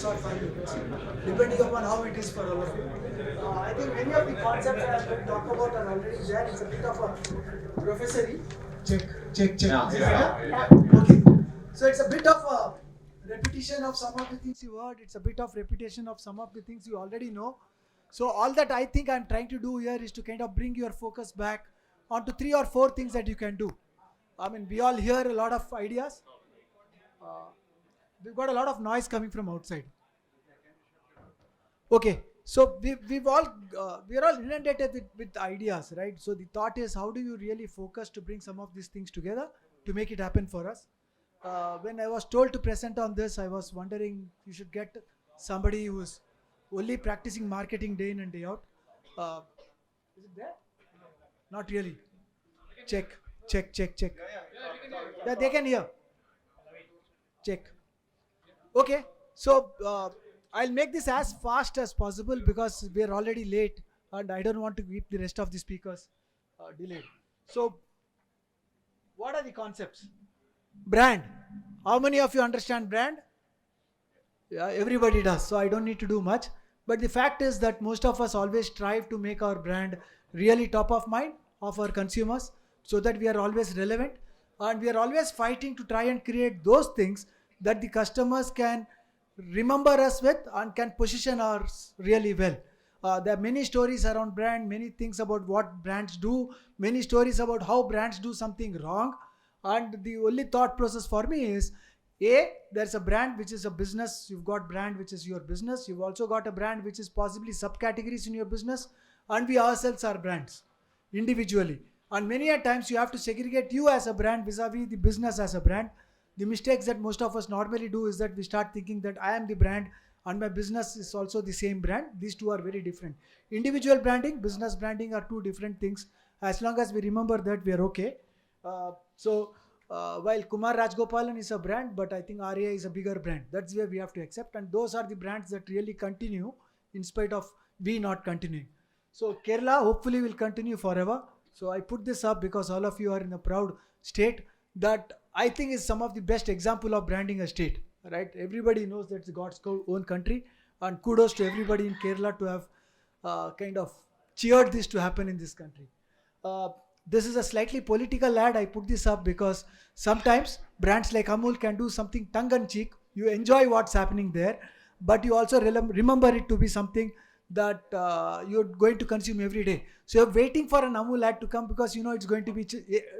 minutes or 5 minutes, depending upon how it is for all of you. I think many of the concepts I am going to talk about are already there. It's a bit of a professory. Check. Yeah. Is it better? Yeah. Okay. So it's a bit of a repetition of some of the things you heard. It's a bit of repetition of some of the things you already know. So all that I think I'm trying to do here is to kind of bring your focus back onto 3 or 4 things that you can do. I mean, we all hear a lot of ideas. We've got a lot of noise coming from outside. Okay, so we are all inundated with ideas, right? So the thought is, how do you really focus to bring some of these things together to make it happen for us? When I was told to present on this, I was wondering you should get somebody who's only practicing marketing day in and day out. Uh, is it there? Not really. Check. Yeah, they can hear. Check. Okay, so I'll make this as fast as possible because we're already late and I don't want to keep the rest of the speakers delayed. So, what are the concepts? Brand. How many of you understand brand? Yeah, everybody does, so I don't need to do much. But the fact is that most of us always strive to make our brand really top of mind of our consumers so that we are always relevant and we are always fighting to try and create those things that the customers can remember us with and can position us really well. There are many stories around brand, many things about what brands do, many stories about how brands do something wrong. And the only thought process for me is, there's a brand which is a business. You've got brand which is your business. You've also got a brand which is possibly subcategories in your business. And we ourselves are brands individually. And many a times you have to segregate you as a brand vis-a-vis the business as a brand. The mistakes that most of us normally do is that we start thinking that I am the brand and my business is also the same brand. These two are very different. Individual branding, business branding are two different things. As long as we remember that, we are okay. While Kumar Rajgopalan is a brand, but I think RA is a bigger brand. That's where we have to accept. And those are the brands that really continue in spite of we not continuing. So Kerala hopefully will continue forever. So I put this up because all of you are in a proud state that I think is some of the best example of branding a state, right? Everybody knows that it's God's own country, and kudos to everybody in Kerala to have kind of cheered this to happen in this country. This is a slightly political ad. I put this up because sometimes brands like Amul can do something tongue-in-cheek. You enjoy what's happening there, but you also remember it to be something that you're going to consume every day. So you're waiting for an Amul ad to come because you know it's going to be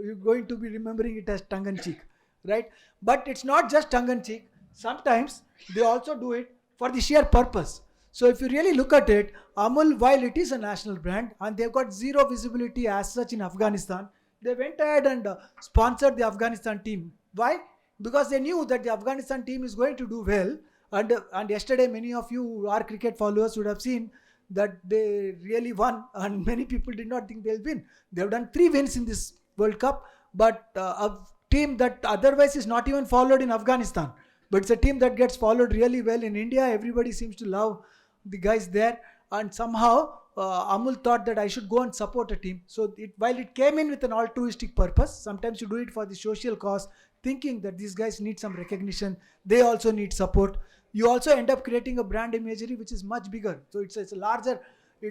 you're going to be remembering it as tongue-in-cheek, right? But it's not just tongue-in-cheek. Sometimes they also do it for the sheer purpose. So if you really look at it, Amul, while it is a national brand and they've got zero visibility as such in Afghanistan, they went ahead and sponsored the Afghanistan team. Why? Because they knew that the Afghanistan team is going to do well. And yesterday, many of you who are cricket followers would have seen that they really won, and many people did not think they'll win. They've done 3 wins in this World Cup, but a team that otherwise is not even followed in Afghanistan. But it's a team that gets followed really well in India. Everybody seems to love the guys there, and somehow Amul thought that I should go and support a team. So while it came in with an altruistic purpose, sometimes you do it for the social cause, thinking that these guys need some recognition, they also need support. You also end up creating a brand imagery which is much bigger. So it's a larger.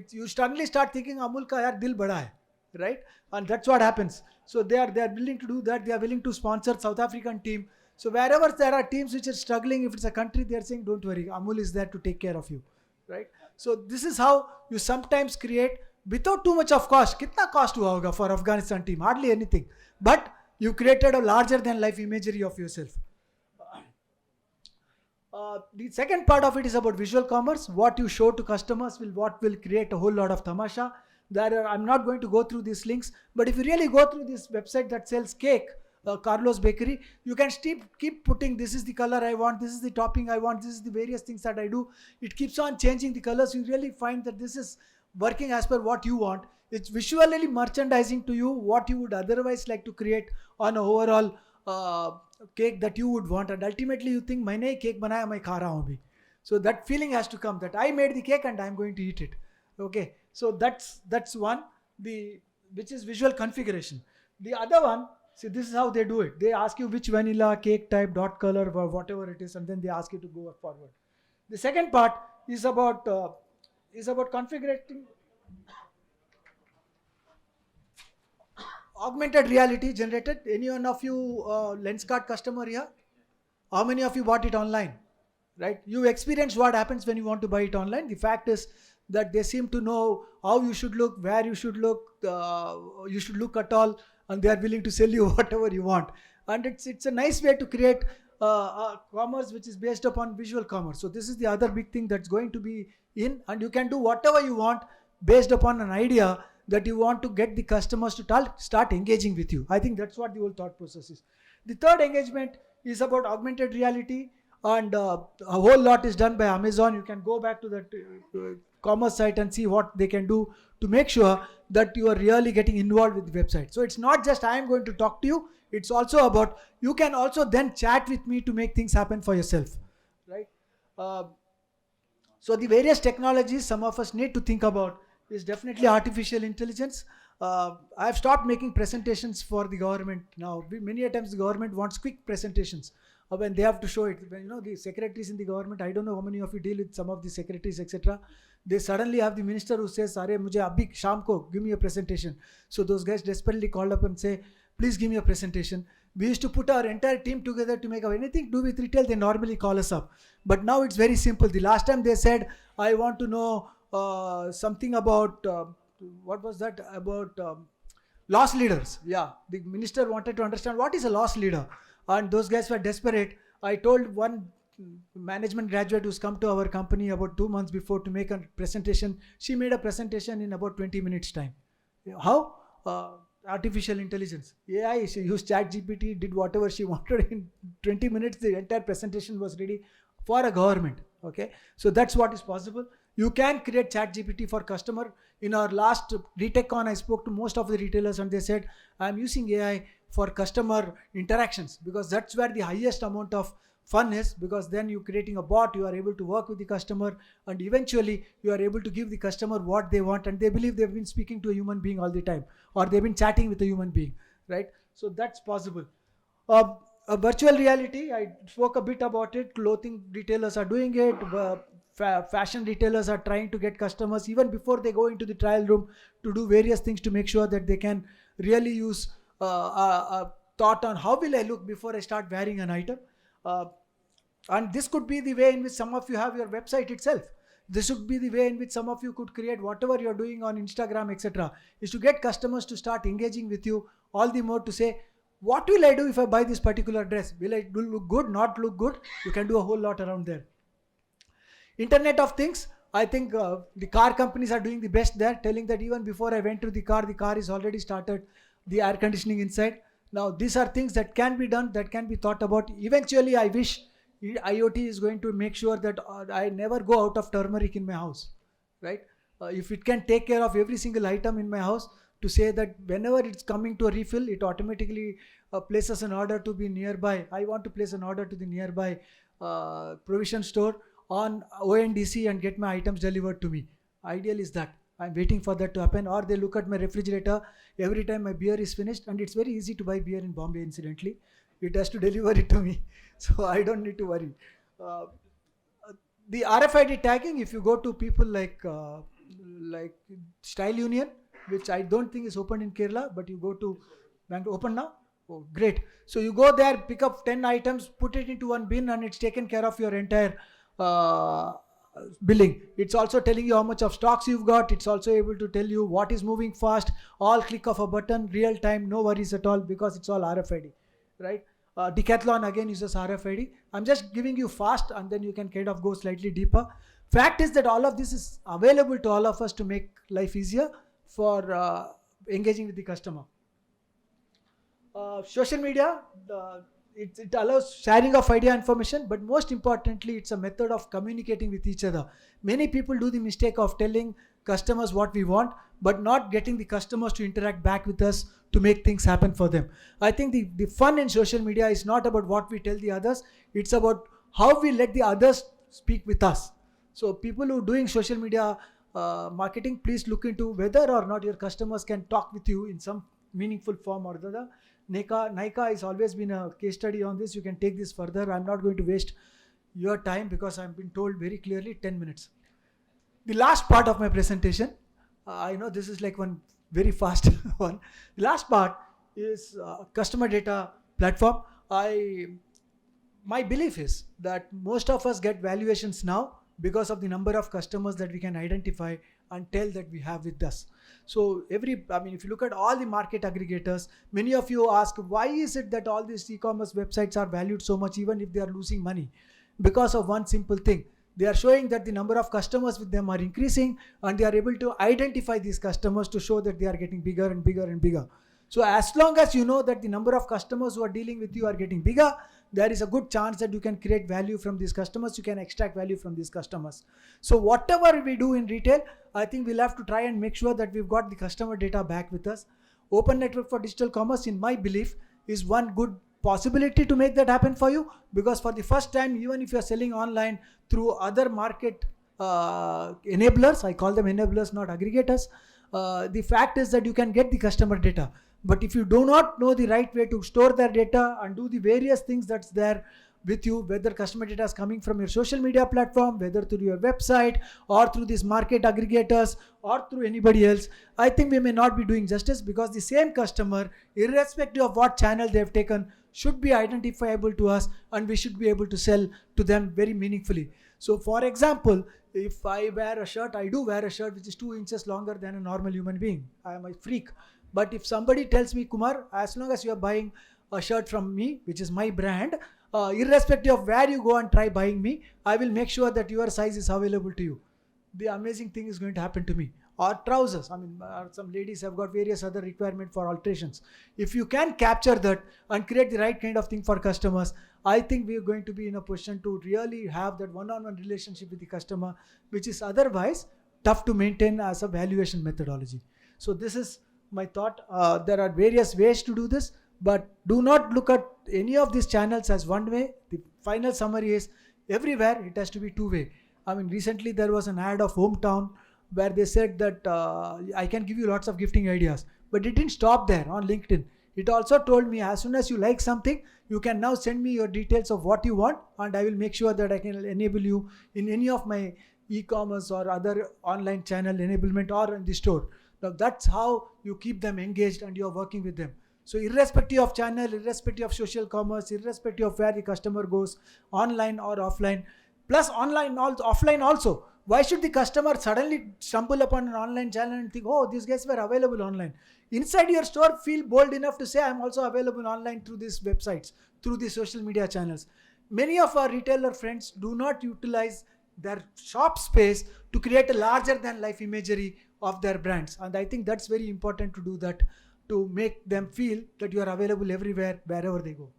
You suddenly start thinking Amul ka yaar dil bada hai, right? And that's what happens. So they are willing to do that. They are willing to sponsor South African team. So wherever there are teams which are struggling, if it's a country, they are saying, don't worry, Amul is there to take care of you, right? So this is how you sometimes create without too much of cost. Kitna cost hua hoga for Afghanistan team? Hardly anything. But you created a larger than life imagery of yourself. The second part of it is about visual commerce. What you show to customers what will create a whole lot of tamasha. I'm not going to go through these links, but if you really go through this website that sells cake, Carlos Bakery, you can keep putting, this is the color I want, this is the topping I want, this is the various things that I do. It keeps on changing the colors. You really find that this is working as per what you want. It's visually merchandising to you what you would otherwise like to create on an overall cake that you would want, and ultimately you think maine cake banaya, main kha raha hu abhi. So that feeling has to come that I made the cake and I'm going to eat it. Okay, so that's one, which is visual configuration. The other one, see, this is how they do it. They ask you which vanilla, cake type, dot color, or whatever it is, and then they ask you to go forward. The second part is about configuring augmented reality generated. Any one of you LensKart customer here? How many of you bought it online? Right? You experience what happens when you want to buy it online. The fact is that they seem to know how you should look, where you should look, you should look at all, and they are willing to sell you whatever you want. And it's a nice way to create commerce which is based upon visual commerce. So this is the other big thing that's going to be in, and you can do whatever you want based upon an idea that you want to get the customers to start engaging with you. I think that's what the whole thought process is. The third engagement is about augmented reality, and a whole lot is done by Amazon. You can go back to that commerce site and see what they can do to make sure that you are really getting involved with the website. So it's not just I am going to talk to you, it's also about you can also then chat with me to make things happen for yourself, right? So the various technologies some of us need to think about is definitely artificial intelligence. I've stopped making presentations for the government now. Many a times the government wants quick presentations when they have to show it. When, the secretaries in the government, I don't know how many of you deal with some of the secretaries, etc. They suddenly have the minister who says, "Are mujhe abhi sham ko give me a presentation." So those guys desperately called up and say, "Please give me a presentation." We used to put our entire team together to make anything to do with retail. They normally call us up, but now it's very simple. The last time they said, "I want to know something about what was that about loss leaders." Yeah, the minister wanted to understand what is a loss leader, and those guys were desperate. I told one management graduate who's come to our company about 2 months before to make a presentation. She made a presentation in about 20 minutes time. How? Artificial intelligence, AI. She used ChatGPT, did whatever she wanted. In 20 minutes the entire presentation was ready for a government. Okay, so that's what is possible. You can create ChatGPT for customer. In our last RetailCon, I spoke to most of the retailers and they said, I'm using AI for customer interactions because that's where the highest amount of fun is, because then you're creating a bot, you are able to work with the customer, and eventually you are able to give the customer what they want, and they believe they've been speaking to a human being all the time, or they've been chatting with a human being, right? So that's possible. Virtual reality, I spoke a bit about it. Clothing retailers are doing it. Fashion retailers are trying to get customers even before they go into the trial room to do various things to make sure that they can really use a thought on how will I look before I start wearing an item. And this could be the way in which some of you have your website itself. This would be the way in which some of you could create whatever you're doing on Instagram, etc. is to get customers to start engaging with you all the more to say, what will I do if I buy this particular dress? Will I look good, not look good? You can do a whole lot around there. Internet of Things, I think the car companies are doing the best there, telling that even before I went to the car is already started the air conditioning inside. Now, these are things that can be done, that can be thought about. Eventually, I wish IoT is going to make sure that I never go out of turmeric in my house, right? If it can take care of every single item in my house, to say that whenever it's coming to a refill, it automatically places an order to be nearby. I want to place an order to the nearby provision store on ONDC and get my items delivered to me. Ideal is that. I'm waiting for that to happen. Or they look at my refrigerator every time my beer is finished, and it's very easy to buy beer in Bombay, incidentally. It has to deliver it to me, so I don't need to worry. The RFID tagging, if you go to people like Style Union, which I don't think is open in Kerala, but you go to Bangalore, open now? Oh, great. So you go there, pick up 10 items, put it into one bin, and it's taken care of your entire billing. It's also telling you how much of stocks you've got. It's also able to tell you what is moving fast, all click of a button, real time, no worries at all, because it's all RFID, right? Decathlon again uses RFID. I'm just giving you fast, and then you can kind of go slightly deeper. Fact is that all of this is available to all of us to make life easier for engaging with the customer. Social media, it allows sharing of idea information, but most importantly, it's a method of communicating with each other. Many people do the mistake of telling customers what we want, but not getting the customers to interact back with us to make things happen for them. I think the fun in social media is not about what we tell the others, it's about how we let the others speak with us. So people who are doing social media marketing, please look into whether or not your customers can talk with you in some meaningful form or the other. Nika has always been a case study on this. You can take this further. I'm not going to waste your time because I've been told very clearly 10 minutes. The last part of my presentation, I know this is like one very fast one. The last part is customer data platform. My belief is that most of us get valuations now because of the number of customers that we can identify and tell that we have with us. So if you look at all the market aggregators, many of you ask, why is it that all these e-commerce websites are valued so much even if they are losing money? Because of one simple thing. They are showing that the number of customers with them are increasing, and they are able to identify these customers to show that they are getting bigger and bigger and bigger. So as long as you know that the number of customers who are dealing with you are getting bigger, there is a good chance that you can create value from these customers. You can extract value from these customers. So whatever we do in retail, I think we'll have to try and make sure that we've got the customer data back with us. Open network for digital commerce, in my belief, is one good possibility to make that happen for you, because for the first time, even if you're selling online through other market enablers, I call them enablers, not aggregators, the fact is that you can get the customer data. But if you do not know the right way to store their data and do the various things that's there with you, whether customer data is coming from your social media platform, whether through your website or through these market aggregators or through anybody else, I think we may not be doing justice, because the same customer, irrespective of what channel they've taken, should be identifiable to us, and we should be able to sell to them very meaningfully. So for example, if I wear a shirt, I do wear a shirt which is 2 inches longer than a normal human being. I am a freak. But if somebody tells me, Kumar, as long as you are buying a shirt from me, which is my brand, irrespective of where you go and try buying me, I will make sure that your size is available to you. The amazing thing is going to happen to me. Or trousers. Some ladies have got various other requirements for alterations. If you can capture that and create the right kind of thing for customers, I think we are going to be in a position to really have that one-on-one relationship with the customer, which is otherwise tough to maintain as a valuation methodology. So this is my thought. There are various ways to do this, but do not look at any of these channels as one way. The final summary is, everywhere it has to be two-way. Recently there was an ad of Hometown where they said that I can give you lots of gifting ideas, but it didn't stop there on LinkedIn. It also told me, as soon as you like something, you can now send me your details of what you want, and I will make sure that I can enable you in any of my e-commerce or other online channel enablement or in the store. Now that's how you keep them engaged and you're working with them. So irrespective of channel, irrespective of social commerce, irrespective of where the customer goes, online or offline, plus offline also. Why should the customer suddenly stumble upon an online channel and think, oh, these guys were available online? Inside your store, feel bold enough to say, I'm also available online through these websites, through the social media channels. Many of our retailer friends do not utilize their shop space to create a larger than life imagery of their brands. And I think that's very important to do that, to make them feel that you are available everywhere, wherever they go.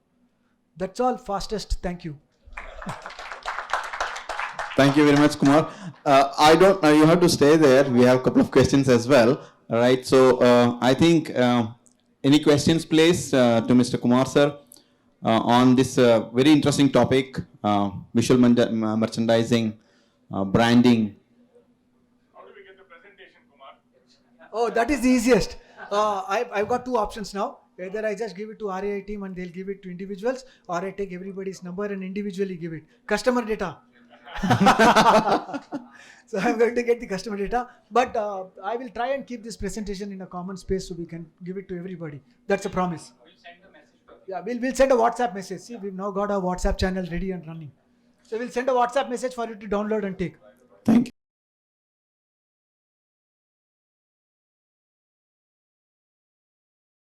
That's all, fastest. Thank you. Thank you very much, Kumar. You have to stay there. We have a couple of questions as well. All right. So I think any questions, please, to Mr. Kumar, sir, on this very interesting topic, visual merchandising, branding. How do we get the presentation, Kumar? Oh, that is the easiest. I've got two options now. Either I just give it to RAI team and they'll give it to individuals, or I take everybody's number and individually give it. Customer data. So I'm going to get the customer data, but I will try and keep this presentation in a common space so we can give it to everybody. That's a promise. We'll send the message. Yeah, we'll send a WhatsApp message. See, we've now got a WhatsApp channel ready and running. So we'll send a WhatsApp message for you to download and take. Thank you.